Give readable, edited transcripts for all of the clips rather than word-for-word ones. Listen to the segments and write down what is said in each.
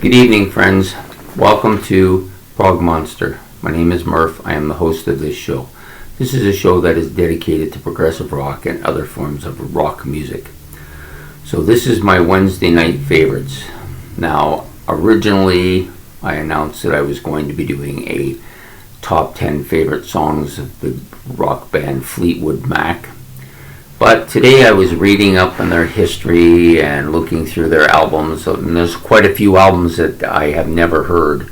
Good evening, friends. Welcome to Prog Monster. My name is Murph. I am the host of this show. This is a show that is dedicated to progressive rock and other forms of rock music. So this is my Wednesday night favorites. Now, originally I announced that I was going to be doing a top 10 favorite songs of the rock band Fleetwood Mac. But today I was reading up on their history and looking through their albums, and there's quite a few albums that I have never heard.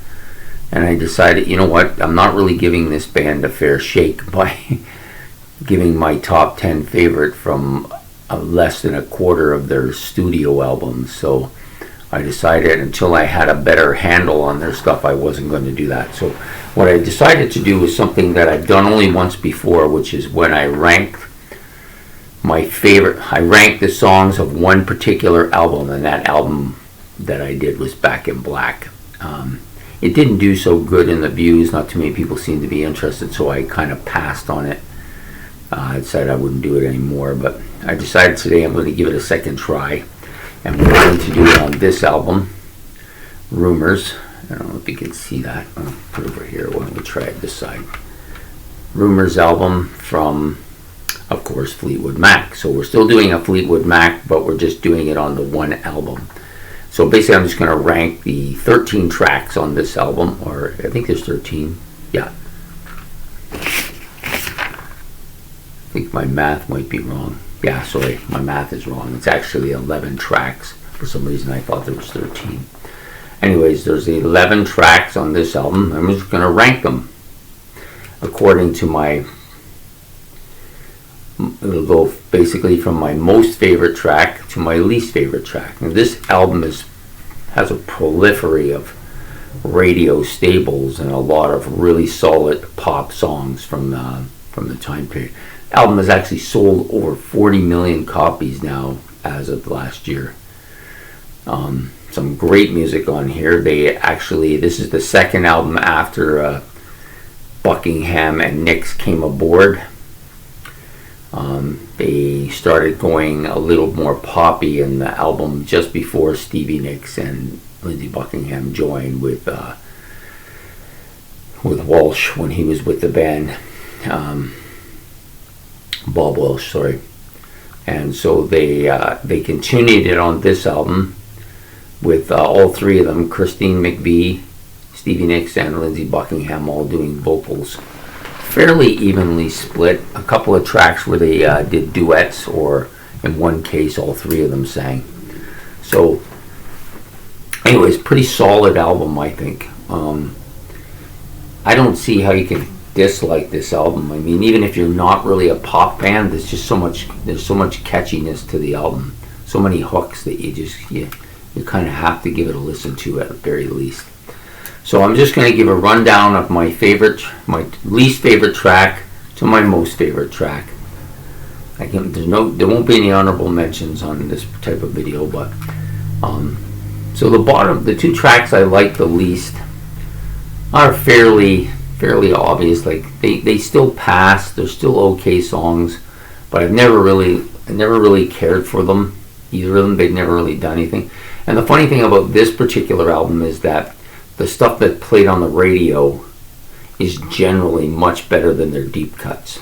And I decided, you know what, I'm not really giving this band a fair shake by giving my top 10 favorite from less than a quarter of their studio albums. So I decided until I had a better handle on their stuff, I wasn't going to do that. So what I decided to do was something that I've done only once before, which is when I ranked my favorite, I ranked the songs of one particular album, and that album that I did was Back in Black. It didn't do so good in the views, not too many people seemed to be interested, so I kind of passed on it. I decided I wouldn't do it anymore, but I decided today I'm going to give it a second try, and we're going to do it on this album, Rumors. I don't know if you can see that. I'll put it over here. Why don't we try it this side? Rumors album from, of course, Fleetwood Mac. So we're still doing a Fleetwood Mac, but we're just doing it on the one album. So basically I'm just going to rank the 13 tracks on this album, or I think there's 13. Yeah. I think my math might be wrong. Yeah, sorry, my math is wrong. It's actually 11 tracks. For some reason I thought there was 13. Anyways, there's 11 tracks on this album. I'm just going to rank them according to my, it'll go basically from my most favorite track to my least favorite track. Now, this album has a proliferary of radio staples and a lot of really solid pop songs from the time period. The album has actually sold over 40 million copies now as of last year. Some great music on here. This is the second album after Buckingham and Nicks came aboard. They started going a little more poppy in the album just before Stevie Nicks and Lindsey Buckingham joined with Walsh when he was with the band. Bob Welsh, sorry. And so they continued it on this album with all three of them, Christine McVie, Stevie Nicks, and Lindsey Buckingham, all doing vocals. Fairly evenly split. A couple of tracks where they did duets, or in one case all three of them sang. So anyways, pretty solid album, I think. I don't see how you can dislike this album. I mean, even if you're not really a pop fan, there's so much catchiness to the album, so many hooks that you kind of have to give it a listen to at the very least. So I'm just going to give a rundown of my least favorite track to my most favorite track. There won't be any honorable mentions on this type of video, but so the two tracks I like the least are fairly obvious. Like they still pass. They're still okay songs, but I never really cared for them. Either of them, they've never really done anything. And the funny thing about this particular album is that the stuff that played on the radio is generally much better than their deep cuts.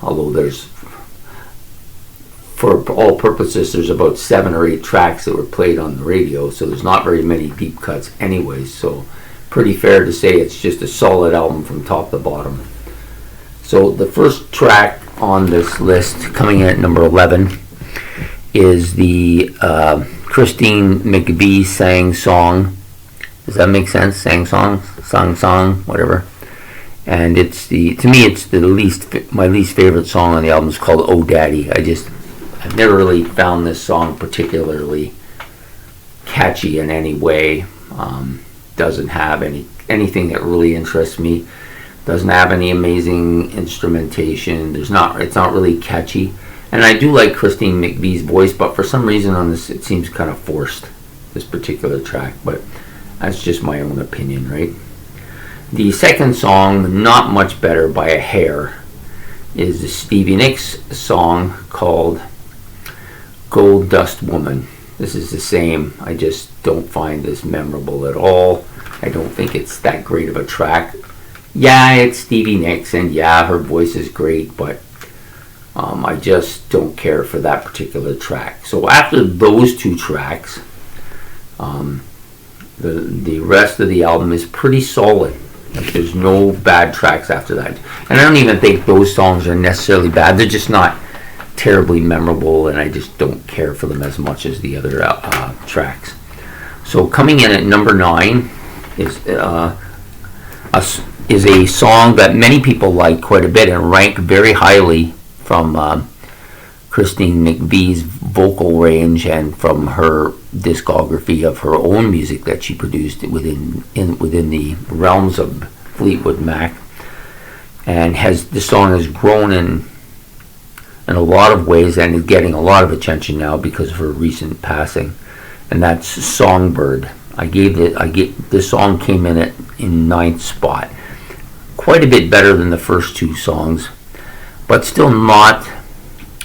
Although there's, for all purposes, there's about 7 or 8 tracks that were played on the radio, so there's not very many deep cuts anyways. So pretty fair to say it's just a solid album from top to bottom. So the first track on this list, coming in at number 11, is the Christine McVie sang song. Does that make sense? Sang song, whatever. And to me it's my least favorite song on the album. Is called Oh Daddy. I've never really found this song particularly catchy in any way. Doesn't have anything that really interests me. Doesn't have any amazing instrumentation. It's not really catchy. And I do like Christine McVie's voice, but for some reason on this, it seems kind of forced, this particular track. But that's just my own opinion, right? The second song, not much better by a hair, is the Stevie Nicks song called Gold Dust Woman. This is the same. I just don't find this memorable at all. I don't think it's that great of a track. Yeah, it's Stevie Nicks, and yeah, her voice is great, but I just don't care for that particular track. So after those two tracks, the rest of the album is pretty solid. Like, there's no bad tracks after that. And I don't even think those songs are necessarily bad. They're just not terribly memorable, and I just don't care for them as much as the other tracks. So coming in at number 9 is a song that many people like quite a bit and rank very highly from Christine McVie's vocal range and from her discography of her own music that she produced within the realms of Fleetwood Mac. And the song has grown in a lot of ways and is getting a lot of attention now because of her recent passing. And that's Songbird. This song came in at 9th spot. Quite a bit better than the first two songs, but still not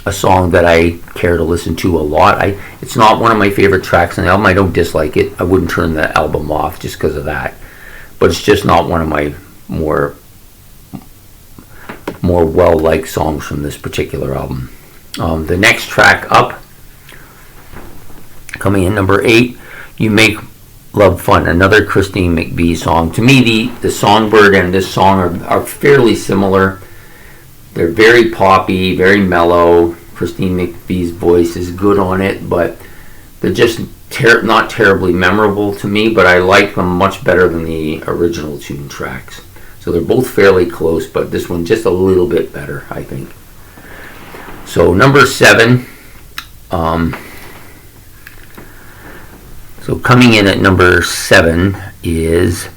a song that I care to listen to a lot. It's not one of my favorite tracks on the album. I don't dislike it. I wouldn't turn the album off just because of that. But it's just not one of my more well-liked songs from this particular album. The next track up, coming in number 8, You Make Love Fun, another Christine McVie song. To me, the Songbird and this song are fairly similar. They're very poppy, very mellow. Christine McVie's voice is good on it, but they're just not terribly memorable to me, but I like them much better than the original tune tracks. So they're both fairly close, but this one just a little bit better, I think. So number 7, so coming in at number 7 is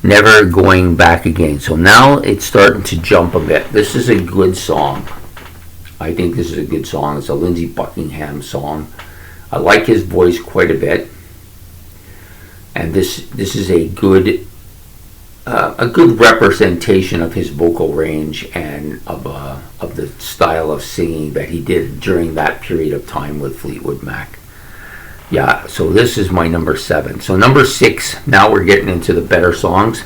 Never Going Back Again. So now it's starting to jump a bit. This is a good song. I think this is a good song. It's a Lindsey Buckingham song. I like his voice quite a bit. And this is a good representation of his vocal range and of the style of singing that he did during that period of time with Fleetwood Mac. Yeah, so this is my number 7. So number 6, now we're getting into the better songs.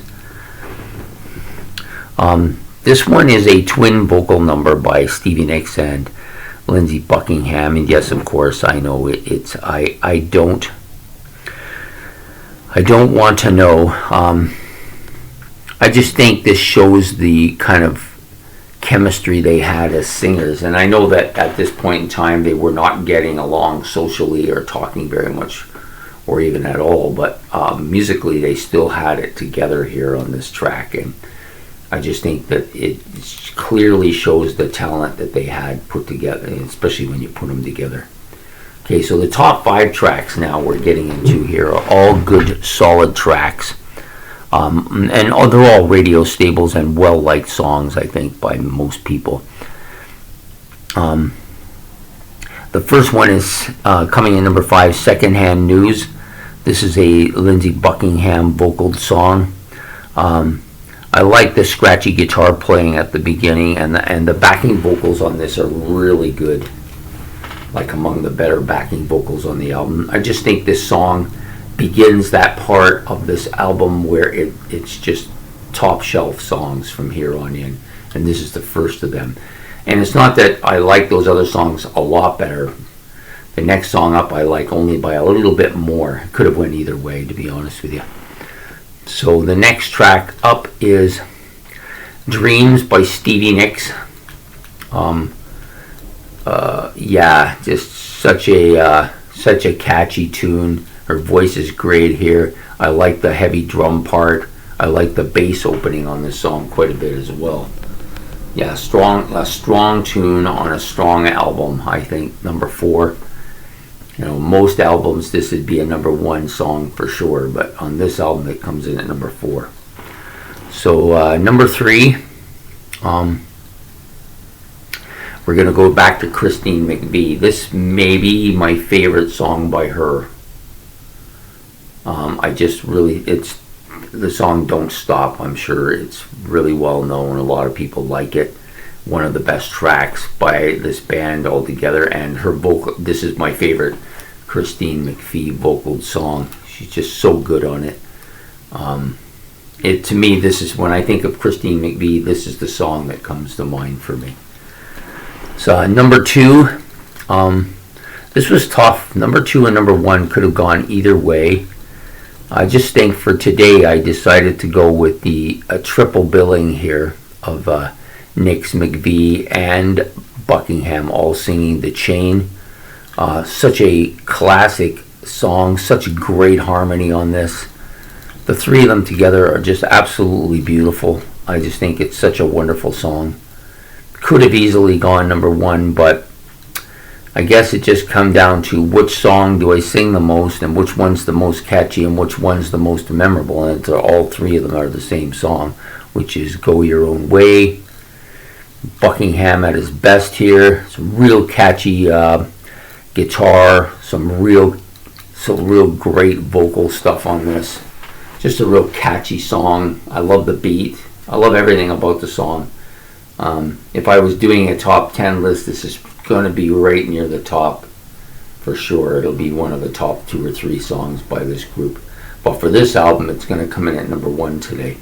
This one is a twin vocal number by Stevie Nicks and Lindsey Buckingham, and yes, of course, I know it's I don't want to know. I just think this shows the kind of chemistry they had as singers, and I know that at this point in time they were not getting along socially or talking very much or even at all, but musically they still had it together here on this track, and I just think that it clearly shows the talent that they had put together, especially when you put them together. Okay, so the top 5 tracks now we're getting into here are all good, solid tracks. And they're all radio staples and well-liked songs, I think, by most people. The first one is coming in number 5, Secondhand News. This is a Lindsey Buckingham vocal song. I like the scratchy guitar playing at the beginning, and the backing vocals on this are really good. Like among the better backing vocals on the album. I just think this song begins that part of this album where it's just top shelf songs from here on in, and this is the first of them. And it's not that I like those other songs a lot better. The next song up I like only by a little bit more. It could have went either way, to be honest with you. So the next track up is Dreams by Stevie Nicks. Yeah, just such a catchy tune. Her voice is great here. I like the heavy drum part. I like the bass opening on this song quite a bit as well. Yeah, a strong tune on a strong album, I think. Number 4. You know, most albums this would be a number 1 song for sure, but on this album it comes in at number 4. So number 3, we're going to go back to Christine McVie. This may be my favorite song by her. It's the song Don't Stop. I'm sure it's really well known. A lot of people like it. One of the best tracks by this band altogether, and her vocal, this is my favorite Christine McVie vocal song. She's just so good on it. To me, this is, when I think of Christine McVie, this is the song that comes to mind for me. So number 2, this was tough. Number 2 and number 1 could have gone either way. I just think for today I decided to go with the triple billing here of Nix, McVie, and Buckingham all singing The Chain. Such a classic song, such a great harmony on this. The three of them together are just absolutely beautiful. I just think it's such a wonderful song. Could have easily gone number 1, but I guess it just come down to which song do I sing the most, and which one's the most catchy, and which one's the most memorable. And all three of them are the same song, which is Go Your Own Way. Buckingham at his best here. Some real catchy guitar, some real great vocal stuff on this. Just a real catchy song. I love the beat. I love everything about the song. If I was doing a top 10 list, this is going to be right near the top for sure. It'll be one of the top 2 or 3 songs by this group. But for this album, it's going to come in at number 1 today.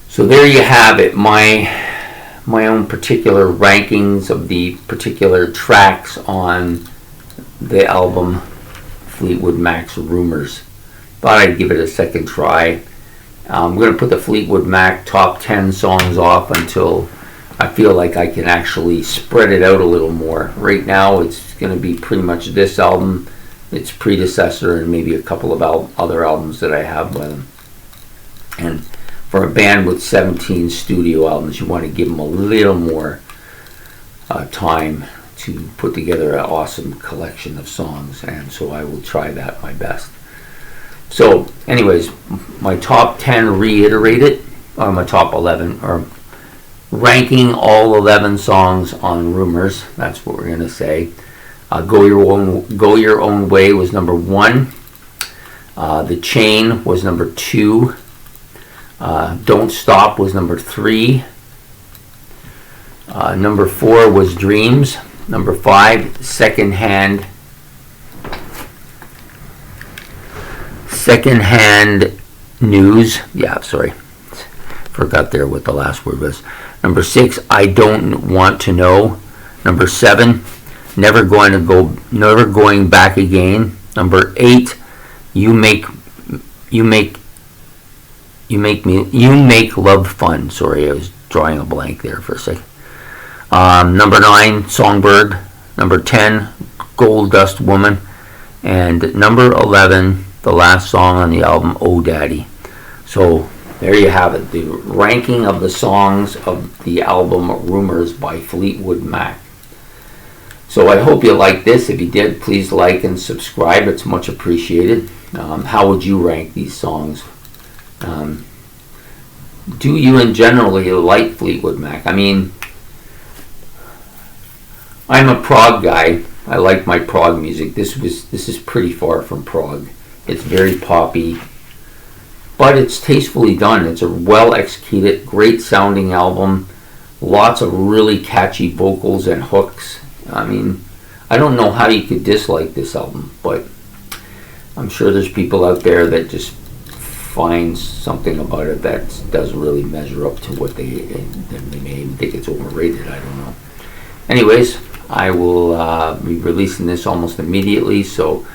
So there you have it. My own particular rankings of the particular tracks on the album Fleetwood Mac's Rumors. Thought I'd give it a second try. I'm going to put the Fleetwood Mac top 10 songs off until I feel like I can actually spread it out a little more. Right now it's going to be pretty much this album, its predecessor, and maybe a couple of other albums that I have by them. And for a band with 17 studio albums, you want to give them a little more time to put together an awesome collection of songs, and so I will try that my best. So anyways, my top 10 reiterated, or my top 11, or ranking all 11 songs on Rumors. That's what we're going to say. Go Your Own Way was number 1. The Chain was number 2. Don't Stop was number 3. Number 4 was Dreams. Number 5, Secondhand News. Yeah, sorry. Forgot there what the last word was. Number 6, I Don't Want to Know. Number 7, Never Going Back Again. Number 8, You Make Love Fun. Sorry, I was drawing a blank there for a second. Number 9, Songbird. Number 10, Gold Dust Woman. And number 11, the last song on the album, Oh Daddy. So there you have it, the ranking of the songs of the album Rumors by Fleetwood Mac. So I hope you liked this. If you did, please like and subscribe. It's much appreciated. How would you rank these songs? Do you in generally like Fleetwood Mac? I mean, I'm a prog guy. I like my prog music. This is pretty far from prog. It's very poppy, but it's tastefully done. It's a well executed, great sounding album. Lots of really catchy vocals and hooks. I mean, I don't know how you could dislike this album, but I'm sure there's people out there that just find something about it that doesn't really measure up to what they may even think it's overrated. I don't know. Anyways, I will be releasing this almost immediately, so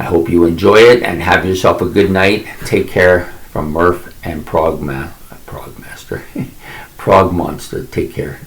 I hope you enjoy it and have yourself a good night. Take care from Murph and Prog Monster. Take care.